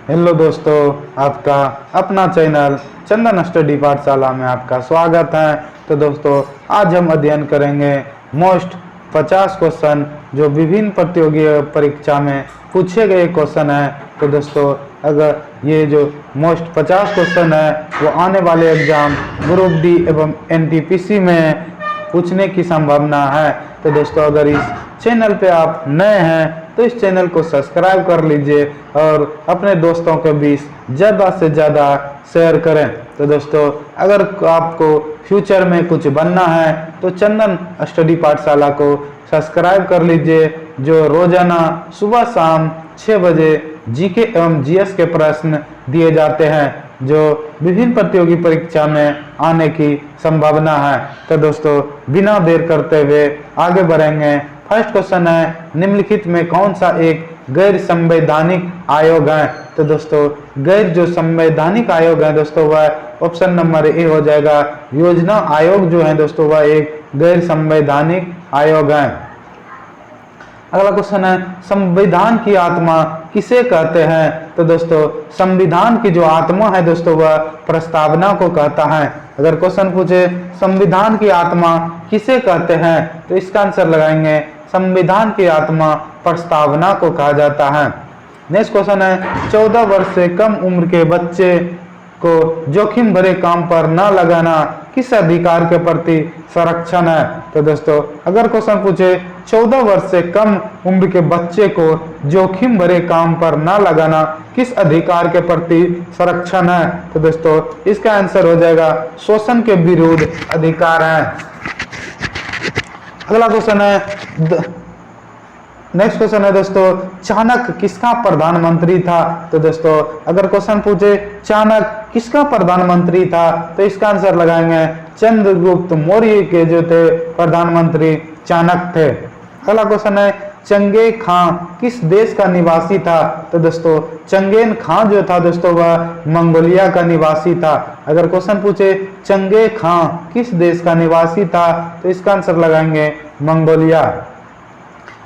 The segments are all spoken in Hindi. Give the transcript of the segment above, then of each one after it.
हेलो दोस्तों, आपका अपना चैनल चंदन स्टडी पाठशाला में आपका स्वागत है। तो दोस्तों, आज हम अध्ययन करेंगे मोस्ट 50 क्वेश्चन जो विभिन्न प्रतियोगी परीक्षा में पूछे गए क्वेश्चन हैं। तो दोस्तों, अगर ये जो मोस्ट 50 क्वेश्चन है वो आने वाले एग्जाम ग्रुप डी एवं एनटीपीसी में पूछने की संभावना है। तो दोस्तों, अगर इस चैनल पे आप नए हैं तो इस चैनल को सब्सक्राइब कर लीजिए और अपने दोस्तों के बीच ज़्यादा से ज़्यादा शेयर करें। तो दोस्तों, अगर आपको फ्यूचर में कुछ बनना है तो चंदन स्टडी पाठशाला को सब्सक्राइब कर लीजिए, जो रोजाना सुबह शाम 6 बजे जीके एवं जीएस के प्रश्न दिए जाते हैं जो विभिन्न प्रतियोगी परीक्षा में आने की संभावना है। तो दोस्तों, बिना देर करते हुए आगे बढ़ेंगे। फर्स्ट क्वेश्चन है, निम्नलिखित में कौन सा एक गैर संवैधानिक आयोग है? तो दोस्तों, गैर जो संवैधानिक आयोग है दोस्तों वह ऑप्शन नंबर ए हो जाएगा। योजना आयोग जो है दोस्तों वह एक गैर संवैधानिक आयोग है। अगला क्वेश्चन है, संविधान की आत्मा किसे कहते हैं? तो दोस्तों, संविधान की जो आत्मा है दोस्तों वह प्रस्तावना को कहता है। अगर क्वेश्चन पूछे संविधान की आत्मा किसे कहते हैं तो इसका आंसर लगाएंगे संविधान की आत्मा प्रस्तावना को कहा जाता है। नेक्स्ट क्वेश्चन है, 14 वर्ष से कम उम्र के बच्चे को जोखिम भरे काम पर न लगाना किस अधिकार के प्रति संरक्षण है? तो दोस्तों, अगर क्वेश्चन पूछे 14 वर्ष से कम उम्र के बच्चे को जोखिम भरे काम पर न लगाना किस अधिकार के प्रति संरक्षण है? तो दोस्तों, इसका आंसर हो जाएगा शोषण के विरुद्ध अधिकार है। अगला क्वेश्चन है, नेक्स्ट क्वेश्चन है दोस्तों, चाणक्य किसका प्रधानमंत्री था? तो दोस्तों, अगर क्वेश्चन पूछे चाणक्य किसका प्रधानमंत्री था तो इसका आंसर लगाएंगे चंद्रगुप्त मौर्य के जो थे प्रधानमंत्री चाणक्य थे। अगला क्वेश्चन है, चंगेज खां किस देश का निवासी था? तो दोस्तों, चंगेज खां जो था दोस्तों वह मंगोलिया का निवासी था। अगर क्वेश्चन पूछे चंगेज खां किस देश का निवासी था तो इसका आंसर लगाएंगे मंगोलिया।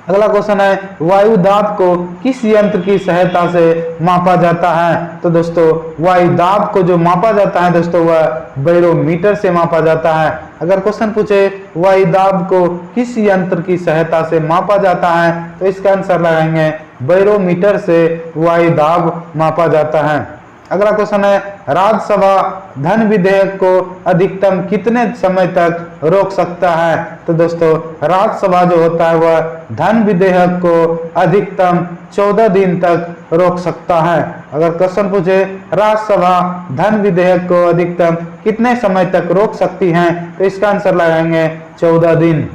अगला क्वेश्चन है, वायु दाब को किस यंत्र की सहायता से मापा जाता है? तो दोस्तों, वायु दाब को जो मापा जाता है दोस्तों वह बैरोमीटर से मापा जाता है। अगर क्वेश्चन पूछे वायु दाब को किस यंत्र की सहायता से मापा जाता है तो इसका आंसर लगाएंगे बैरोमीटर से वायु दाब मापा जाता है। अगला क्वेश्चन है, राज्यसभा धन विधेयक को अधिकतम कितने समय तक रोक सकता है? तो दोस्तों, राज्यसभा जो होता है वह धन विधेयक को अधिकतम 14 दिन तक रोक सकता है। अगर क्वेश्चन पूछे राज्यसभा धन विधेयक को अधिकतम कितने समय तक रोक सकती है तो इसका आंसर लगाएंगे 14 दिन।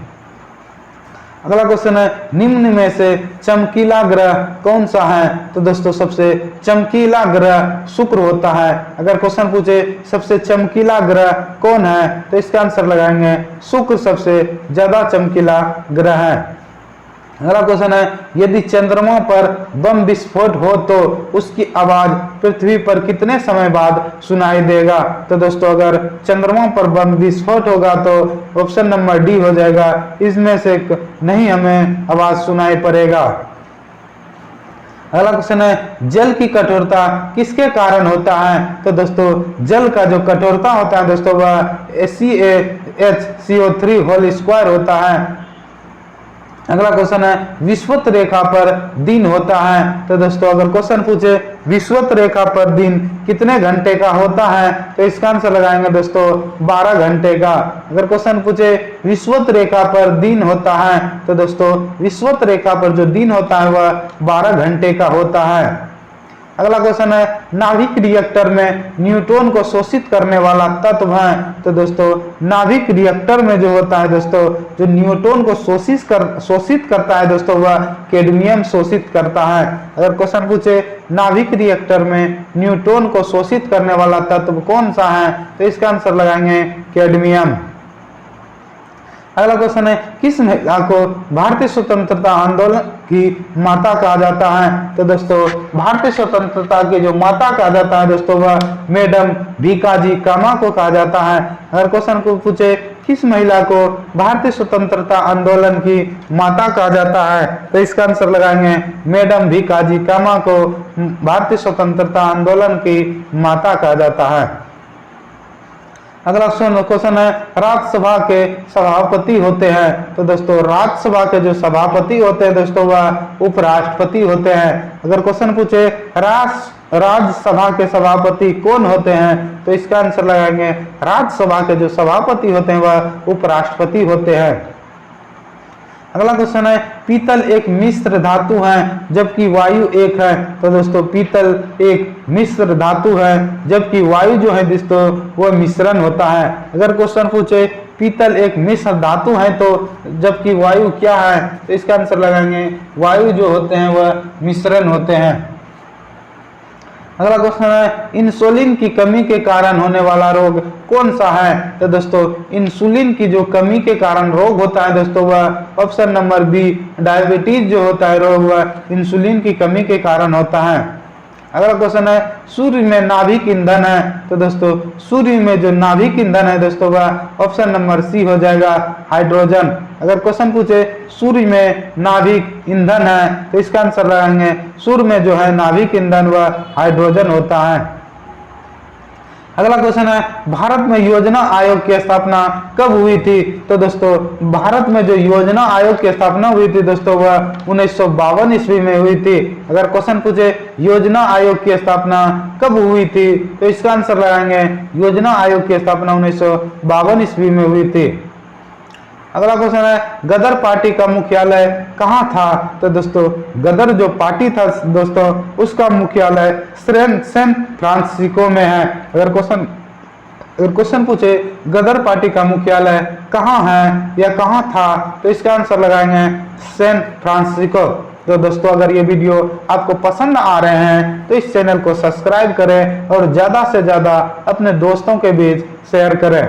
अगला क्वेश्चन है, निम्न में से चमकीला ग्रह कौन सा है? तो दोस्तों, सबसे चमकीला ग्रह शुक्र होता है। अगर क्वेश्चन पूछे सबसे चमकीला ग्रह कौन है तो इसका आंसर लगाएंगे शुक्र सबसे ज्यादा चमकीला ग्रह है। अगला क्वेश्चन है, यदि चंद्रमा पर बम विस्फोट हो तो उसकी आवाज पृथ्वी पर कितने समय बाद सुनाई देगा? तो दोस्तों, अगर चंद्रमा पर बम विस्फोट होगा तो ऑप्शन नंबर डी हो जाएगा, इसमें से नहीं हमें आवाज सुनाई पड़ेगा। अगला क्वेश्चन है, जल की कठोरता किसके कारण होता है? तो दोस्तों, जल का जो कठोरता होता है दोस्तों वह CaHCO3 होल स्क्वायर होता है। अगला क्वेश्चन है, विषुवत रेखा पर दिन होता है? तो दोस्तों, अगर क्वेश्चन पूछे विषुवत रेखा पर दिन कितने घंटे का होता है तो इसका आंसर लगाएंगे दोस्तों 12 घंटे का। अगर क्वेश्चन पूछे विषुवत रेखा पर दिन होता है तो दोस्तों, विषुवत रेखा पर जो दिन होता है वह 12 घंटे का होता है। अगला क्वेश्चन है, नाभिक रिएक्टर में न्यूट्रॉन को शोषित करने वाला तत्व है? तो दोस्तों, नाभिक रिएक्टर में जो होता है दोस्तों जो न्यूट्रॉन को शोषित करता है दोस्तों वह कैडमियम शोषित करता है। अगर क्वेश्चन पूछे नाभिक रिएक्टर में न्यूट्रॉन को शोषित करने वाला तत्व कौन सा है तो इसका आंसर लगाएंगे कैडमियम। अगला क्वेश्चन है, किस महिला को भारतीय स्वतंत्रता आंदोलन की माता कहा जाता है? तो दोस्तों, भारतीय स्वतंत्रता की जो माता कहा जाता है दोस्तों वह मैडम भीकाजी कामा को कहा जाता है। अगर क्वेश्चन को पूछे किस महिला को भारतीय स्वतंत्रता आंदोलन की माता कहा जाता है? तो इसका आंसर लगाएंगे मैडम भीकाजी कामा को भारतीय स्वतंत्रता आंदोलन की माता कहा जाता है। अगला क्वेश्चन है राज्यसभा के सभापति होते हैं। तो दोस्तों राज्यसभा के जो सभापति होते हैं दोस्तों वह उपराष्ट्रपति होते हैं। अगर क्वेश्चन पूछे राज्यसभा के सभापति कौन होते हैं? तो इसका आंसर लगाएंगे राज्यसभा के जो सभापति होते हैं वह उपराष्ट्रपति होते हैं। अगला क्वेश्चन है पीतल एक मिश्र धातु है जबकि वायु एक है। तो दोस्तों पीतल एक मिश्र धातु है जबकि वायु जो है दोस्तों वो मिश्रण होता है। अगर क्वेश्चन पूछे पीतल एक मिश्र धातु है तो जबकि वायु क्या है? तो इसका आंसर लगाएंगे वायु जो होते हैं वह मिश्रण होते हैं। अगला क्वेश्चन है इंसुलिन की कमी के कारण होने वाला रोग कौन सा है? तो दोस्तों इंसुलिन की जो कमी के कारण रोग होता है दोस्तों वह ऑप्शन नंबर बी डायबिटीज जो होता है रोग वह इंसुलिन की कमी के कारण होता है। अगला क्वेश्चन है सूर्य में नाभिक ईंधन है। तो दोस्तों सूर्य में जो नाभिक ईंधन है दोस्तों वह ऑप्शन नंबर सी हो जाएगा हाइड्रोजन। अगर क्वेश्चन पूछे सूर्य में नाभिक ईंधन है तो इसका आंसर लगाएंगे सूर्य में जो है नाभिक ईंधन वह हाइड्रोजन होता है। अगला क्वेश्चन है भारत में योजना आयोग की स्थापना कब हुई थी? तो दोस्तों भारत में जो योजना आयोग की स्थापना हुई थी दोस्तों वह 1952 ईस्वी में हुई थी। अगर क्वेश्चन पूछे योजना आयोग की स्थापना कब हुई थी तो इसका आंसर लगाएंगे योजना आयोग की स्थापना 1952 ईस्वी में हुई थी। अगला क्वेश्चन है गदर पार्टी का मुख्यालय कहाँ था? तो दोस्तों गदर जो पार्टी था दोस्तों उसका मुख्यालय सैन फ्रांसिस्को में है। अगर क्वेश्चन पूछे गदर पार्टी का मुख्यालय कहाँ है या कहाँ था तो इसका आंसर लगाएंगे सैन फ्रांसिस्को। तो दोस्तों अगर ये वीडियो आपको पसंद आ रहे हैं तो इस चैनल को सब्सक्राइब करें और ज्यादा से ज्यादा अपने दोस्तों के बीच शेयर करें।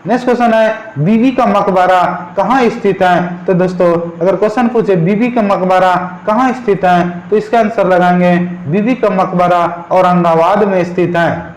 नेक्स्ट क्वेश्चन है बीबी का मकबरा कहाँ स्थित है? तो दोस्तों अगर क्वेश्चन पूछे बीबी का मकबरा कहाँ स्थित है तो इसका आंसर लगाएंगे बीबी का मकबरा औरंगाबाद में स्थित है।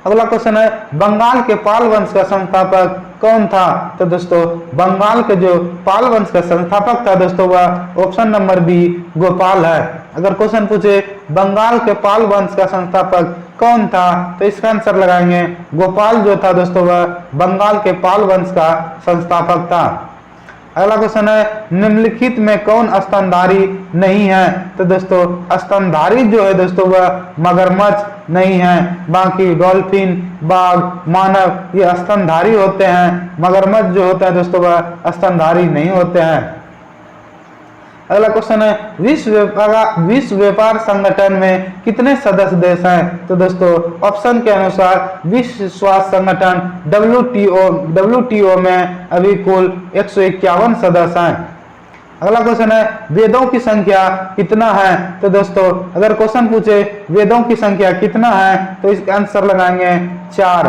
अगला क्वेश्चन है बंगाल के पाल वंश का संस्थापक कौन था? तो दोस्तों बंगाल के जो पाल वंश का संस्थापक था दोस्तों वह ऑप्शन नंबर बी गोपाल है। अगर क्वेश्चन पूछे बंगाल के पाल वंश का संस्थापक कौन था तो इसका आंसर लगाएंगे गोपाल जो था दोस्तों वह बंगाल के पाल वंश का संस्थापक था। अगला क्वेश्चन है निम्नलिखित में कौन स्तनधारी नहीं है? तो दोस्तों स्तनधारी जो है दोस्तों वह मगरमच्छ नहीं है, बाकी डॉल्फिन बाघ मानव ये स्तनधारी होते हैं। मगरमच्छ जो होता है दोस्तों वह स्तनधारी नहीं होते हैं। अगला क्वेश्चन है विश्व व्यापार संगठन में कितने सदस्य देश हैं? तो दोस्तों ऑप्शन के अनुसार विश्व स्वास्थ्य संगठन WTO में अभी कुल 151 सदस्य हैं। अगला क्वेश्चन है वेदों की संख्या कितना है? तो दोस्तों अगर क्वेश्चन पूछे वेदों की संख्या कितना है तो इसका आंसर लगाएंगे 4।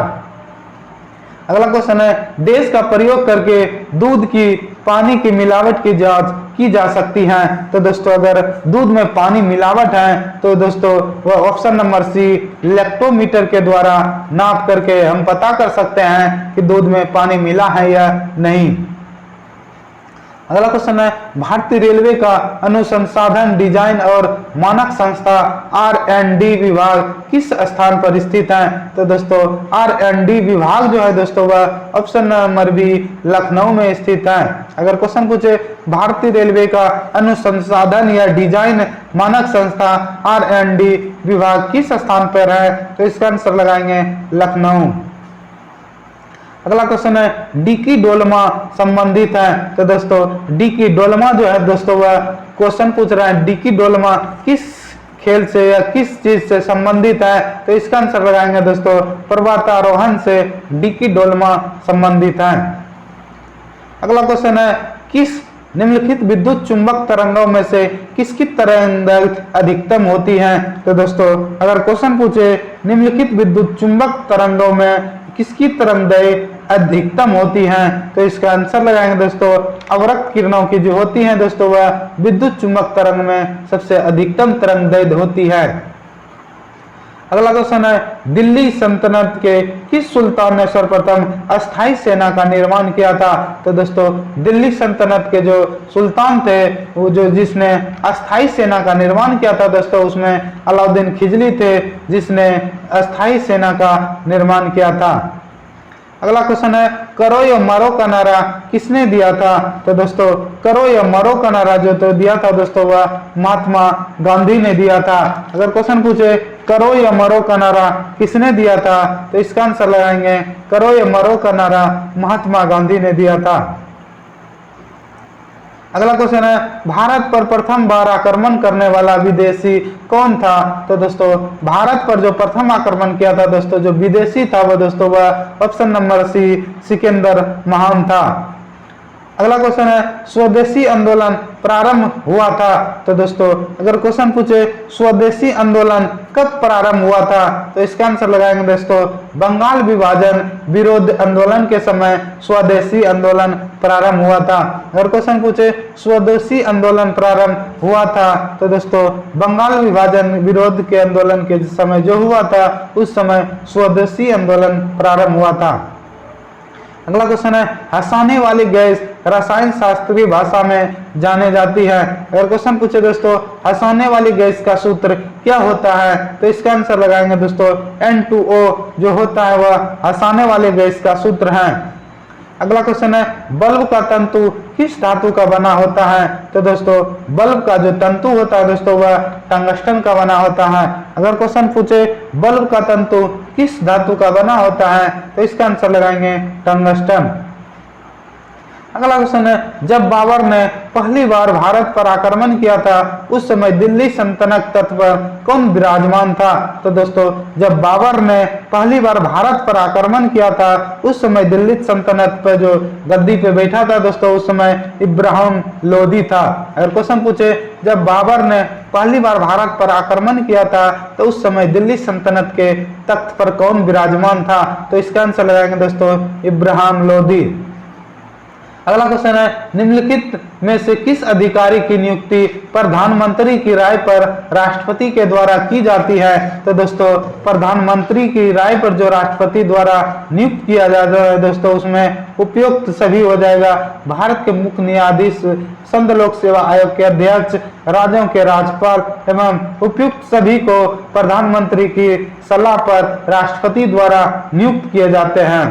अगला क्वेश्चन है देश का प्रयोग करके दूध की पानी की मिलावट की जांच की जा सकती है। तो दोस्तों अगर दूध में पानी मिलावट है तो दोस्तों वह ऑप्शन नंबर सी लैक्टोमीटर के द्वारा नाप करके हम पता कर सकते हैं कि दूध में पानी मिला है या नहीं। अगला क्वेश्चन है भारतीय रेलवे का अनुसंधान डिजाइन और मानक संस्था R&D विभाग किस स्थान पर स्थित है? तो दोस्तों R&D विभाग जो है दोस्तों वह ऑप्शन नंबर बी लखनऊ में स्थित है। अगर क्वेश्चन पूछे भारतीय रेलवे का अनुसंधान या डिजाइन मानक संस्था R&D विभाग किस स्थान पर है तो इसका आंसर लगाएंगे लखनऊ। अगला क्वेश्चन है डिकी डोलमा संबंधित है। तो दोस्तों डिकी डोलमा जो है दोस्तों वह क्वेश्चन पूछ रहा है डिकी डोलमा किस खेल से या किस चीज से संबंधित है तो इसका आंसर लगाएंगे दोस्तों पर्वतारोहण से डिकी डोलमा संबंधित है। अगला क्वेश्चन है किस निम्नलिखित विद्युत चुंबक तरंगों में से किसकी तरंग अधिकतम होती है? तो दोस्तों अगर क्वेश्चन पूछे निम्नलिखित विद्युत चुंबक तरंगों में किसकी तरंगदैर्घ्य अधिकतम होती हैं तो इसका आंसर लगाएंगे दोस्तों अवरक्त किरणों की जो होती हैं दोस्तों वह विद्युत चुंबक तरंग में सबसे अधिकतम तरंगदैर्घ्य होती है। अगला क्वेश्चन है, दिल्ली सल्तनत के किस सुल्तान ने सर्वप्रथम अस्थाई सेना का निर्माण किया था? तो दोस्तों दिल्ली सल्तनत के जो सुल्तान थे वो जो जिसने अस्थाई सेना का निर्माण किया था दोस्तों, उसमें अलाउद्दीन खिलजी थे जिसने अस्थाई सेना का निर्माण किया था। अगला क्वेश्चन है, करो या मरो का नारा किसने दिया था? तो दोस्तों करो या मरो का नारा जो तो दिया था दोस्तों वह महात्मा गांधी ने दिया था। अगर क्वेश्चन पूछे करो या मरो का नारा किसने दिया था, तो इसका आंसर लगाएंगे करो या मरो का नारा महात्मा गांधी ने दिया था। अगला क्वेश्चन है, भारत पर प्रथम बार आक्रमण करने वाला विदेशी कौन था? तो दोस्तों भारत पर जो प्रथम आक्रमण किया था दोस्तों जो विदेशी था वो दोस्तों वह ऑप्शन नंबर सी सिकंदर महान था। अगला क्वेश्चन है, स्वदेशी आंदोलन प्रारंभ हुआ था? तो दोस्तों अगर क्वेश्चन पूछे स्वदेशी आंदोलन कब प्रारंभ हुआ था, तो इसका आंसर लगाएंगे दोस्तों बंगाल विभाजन विरोध आंदोलन के समय स्वदेशी आंदोलन प्रारंभ हुआ था। अगर क्वेश्चन पूछे स्वदेशी आंदोलन प्रारंभ हुआ था, तो दोस्तों बंगाल विभाजन विरोध के आंदोलन के समय जो हुआ था उस समय स्वदेशी आंदोलन प्रारंभ हुआ था। अगला क्वेश्चन है, हंसाने वाली गैस रसायन शास्त्रीय भाषा में जाने जाती है? अगर क्वेश्चन पूछे दोस्तों हंसाने वाली गैस का सूत्र क्या होता है, तो इसका आंसर लगाएंगे दोस्तों N2O जो होता है वह हंसाने वाले गैस का सूत्र है। अगला क्वेश्चन है, बल्ब का तंतु किस धातु का बना होता है? तो दोस्तों बल्ब का जो तंतु होता है दोस्तों वह टंगस्टन का बना होता है। अगर क्वेश्चन पूछे बल्ब का तंतु किस धातु का बना होता है, तो इसका आंसर लगाएंगे टंगस्टन। अगला क्वेश्चन है, जब बाबर ने पहली बार भारत पर आक्रमण किया था उस समय दिल्ली सल्तनत तट पर कौन विराजमान था? तो दोस्तों जब बाबर ने पहली बार भारत पर आक्रमण किया था उस समय दिल्ली सल्तनत पर जो गद्दी पे बैठा था दोस्तों उस समय इब्राहिम लोदी था। अगर क्वेश्चन पूछे जब बाबर ने पहली बार भारत पर आक्रमण किया था तो उस समय दिल्ली सल्तनत के तख्त पर कौन विराजमान था? तो इसका आंसर लगाएंगे दोस्तों इब्राहिम लोदी। अगला क्वेश्चन है, निम्नलिखित में से किस अधिकारी की नियुक्ति प्रधानमंत्री की राय पर राष्ट्रपति के द्वारा की जाती है? तो दोस्तों प्रधानमंत्री की राय पर जो राष्ट्रपति द्वारा नियुक्त किया जाता है दोस्तों उसमें उपयुक्त सभी हो जाएगा भारत के मुख्य न्यायाधीश, संघ लोक सेवा आयोग के अध्यक्ष, राज्यों के राज्यपाल एवं उपयुक्त सभी को प्रधानमंत्री की सलाह पर राष्ट्रपति द्वारा नियुक्त किए जाते हैं।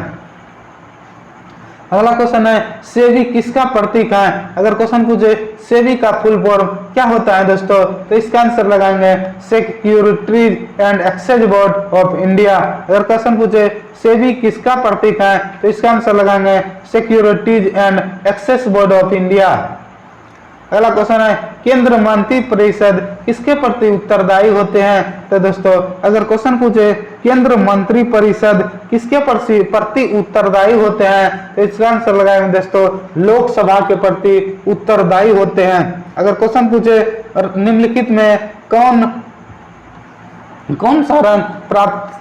अगला क्वेश्चन है, सेबी किसका प्रतीक है? अगर क्वेश्चन पूछे सेबी का फुल फॉर्म क्या होता है दोस्तों, तो इसका आंसर लगाएंगे securities and exchange board of India. अगर क्वेश्चन पूछे सेबी किसका प्रतीक है, तो इसका आंसर लगाएंगे securities and exchange board of India. अगला क्वेश्चन है, केंद्र मंत्री परिषद किसके प्रति उत्तरदायी होते हैं? तो दोस्तों अगर क्वेश्चन पूछे केंद्र मंत्री परिषद किसके प्रति उत्तरदायी होते हैं, तो इसका आंसर लगाएंगे दोस्तों लोकसभा के प्रति उत्तरदायी होते हैं। अगर क्वेश्चन पूछे निम्नलिखित में कौन सा रंग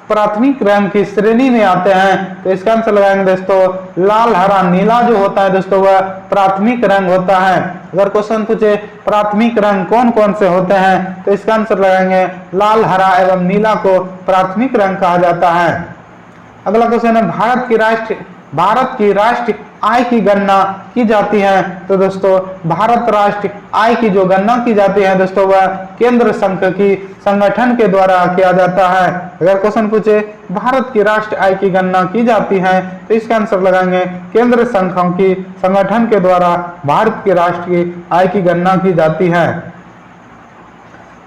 प्राथमिक रंग की श्रेणी में आते हैं, तो इसका आंसर लगाएंगे दोस्तों लाल हरा नीला जो होता है दोस्तों वह प्राथमिक रंग होता है। अगर क्वेश्चन पूछे प्राथमिक रंग कौन कौन से होते हैं, तो इसका आंसर लगाएंगे लाल हरा एवं नीला को प्राथमिक रंग कहा जाता है। अगला क्वेश्चन है, भारत की राष्ट्रीय आय की गणना की जाती है? तो दोस्तों भारत राष्ट्र आय की जो गणना की जाती है दोस्तों वह केंद्र संगठन के द्वारा किया जाता है। अगर क्वेश्चन पूछे भारत की राष्ट्र आय की गणना की जाती है, तो इसका आंसर लगाएंगे केंद्र संगठन के द्वारा भारत की राष्ट्रीय आय की गणना की जाती है।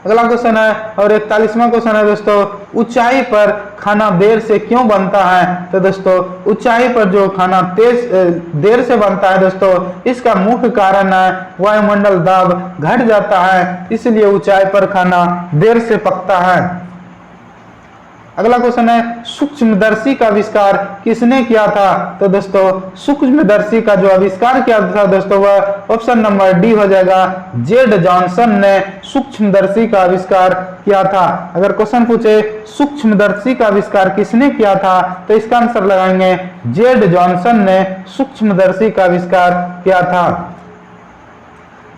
अगला क्वेश्चन है और 41वां क्वेश्चन है दोस्तों, ऊंचाई पर खाना देर से क्यों बनता है? तो दोस्तों ऊंचाई पर जो खाना देर से बनता है दोस्तों इसका मुख्य कारण है वायुमंडल दाब घट जाता है, इसलिए ऊंचाई पर खाना देर से पकता है। अगला क्वेश्चन है, सूक्ष्मदर्शी का आविष्कार किसने किया था? तो दोस्तों सूक्ष्मदर्शी का जो आविष्कार किया था दोस्तों वह ऑप्शन नंबर डी हो जाएगा जेड जॉनसन ने सूक्ष्मदर्शी का आविष्कार किया था। अगर क्वेश्चन पूछे सूक्ष्मदर्शी का आविष्कार किसने किया था, तो इसका आंसर लगाएंगे जेड जॉनसन ने सूक्ष्मदर्शी का आविष्कार किया था।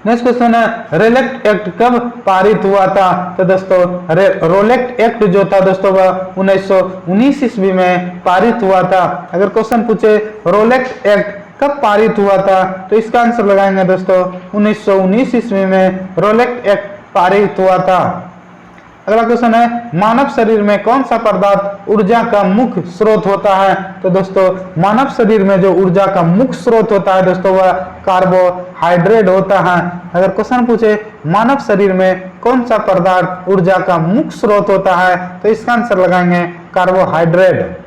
नेक्स्ट क्वेश्चन है रोलेक्ट एक्ट कब पारित हुआ था? तो दोस्तों रोलेक्ट एक्ट जो था दोस्तों वह 1919 ईस्वी में पारित हुआ था। अगर क्वेश्चन पूछे रोलेक्ट एक्ट कब पारित हुआ था तो इसका आंसर लगाएंगे दोस्तों 1919 ईस्वी में रोलेक्ट एक्ट पारित हुआ था। अगला क्वेश्चन है मानव शरीर में कौन सा पदार्थ ऊर्जा का मुख्य स्रोत होता है? तो दोस्तों मानव शरीर में जो ऊर्जा का मुख्य स्रोत होता है दोस्तों वह कार्बोहाइड्रेट होता है। अगर क्वेश्चन पूछे मानव शरीर में कौन सा पदार्थ ऊर्जा का मुख्य स्रोत होता है तो इसका आंसर लगाएंगे कार्बोहाइड्रेट।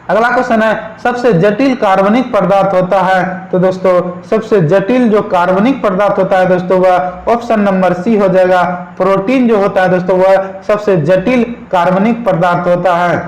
अगला क्वेश्चन है सबसे जटिल कार्बनिक पदार्थ होता है? तो दोस्तों सबसे जटिल जो कार्बनिक पदार्थ होता है दोस्तों वह ऑप्शन नंबर सी हो जाएगा। प्रोटीन जो होता है दोस्तों वह सबसे जटिल कार्बनिक पदार्थ होता है।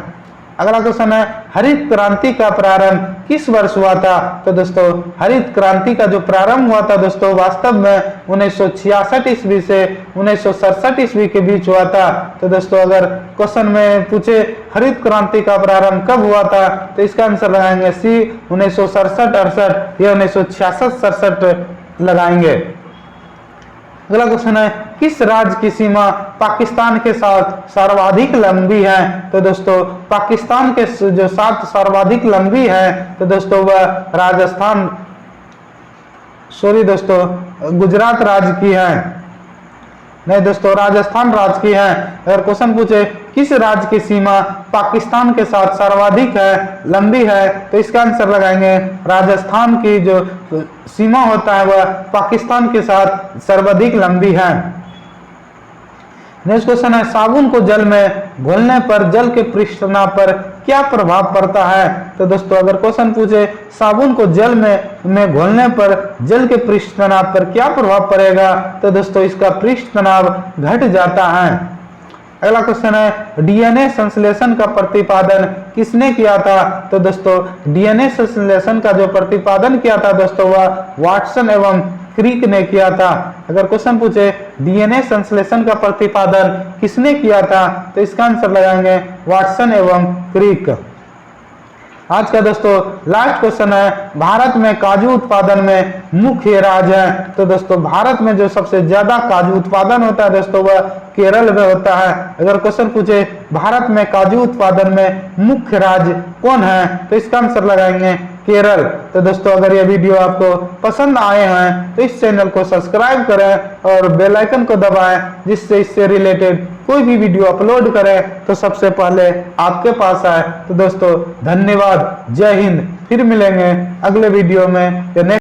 अगला क्वेश्चन है हरित क्रांति का प्रारंभ किस वर्ष हुआ था? तो दोस्तों हरित क्रांति का जो प्रारंभ हुआ था दोस्तों वास्तव में 1966 ईस्वी से 1967 ईस्वी के बीच हुआ था। तो दोस्तों अगर क्वेश्चन में पूछे हरित क्रांति का प्रारंभ कब हुआ था तो इसका आंसर लगाएंगे सी 1967-68 या 1966-67 लगाएंगे। अगला क्वेश्चन है किस राज्य की सीमा पाकिस्तान के साथ सर्वाधिक लंबी है? तो दोस्तों पाकिस्तान के जो साथ सर्वाधिक लंबी है तो दोस्तों वह राजस्थान गुजरात राज्य की है, नहीं दोस्तों राजस्थान राज्य की है। अगर क्वेश्चन पूछे किस राज्य की सीमा पाकिस्तान के साथ सर्वाधिक लंबी है तो इसका आंसर लगाएंगे राजस्थान की जो सीमा होता है वह पाकिस्तान के साथ सर्वाधिक लंबी है। नेक्स्ट क्वेश्चन है साबुन को जल में घोलने पर जल के पृष्ठ तनाव पर क्या प्रभाव पड़ता है? तो दोस्तों अगर क्वेश्चन पूछे साबुन को जल में घोलने पर जल के पृष्ठ तनाव पर क्या प्रभाव पड़ेगा तो दोस्तों इसका पृष्ठ तनाव घट जाता है। अगला क्वेश्चन है डीएनए संश्लेषण का प्रतिपादन किसने किया था? तो दोस्तों डीएनए संश्लेषण का जो प्रतिपादन किया था दोस्तों वह वाटसन एवं क्रिक ने किया था। अगर क्वेश्चन पूछे डीएनए संश्लेषण का प्रतिपादन किसने किया था तो इसका आंसर लगाएंगे वाटसन एवं क्रिक। आज का दोस्तों लास्ट क्वेश्चन है भारत में काजू उत्पादन में मुख्य राज्य है? तो दोस्तों भारत में जो सबसे ज्यादा काजू उत्पादन होता है दोस्तों वह केरल में होता है। अगर क्वेश्चन पूछे भारत में काजू उत्पादन में मुख्य राज्य कौन है तो इसका आंसर लगाएंगे केरल। तो दोस्तों अगर ये वीडियो आपको पसंद आए हैं तो इस चैनल को सब्सक्राइब करें और बेल आइकन को दबाएं जिससे इससे रिलेटेड कोई भी वीडियो अपलोड करें तो सबसे पहले आपके पास आए। तो दोस्तों धन्यवाद, जय हिंद। फिर मिलेंगे अगले वीडियो में।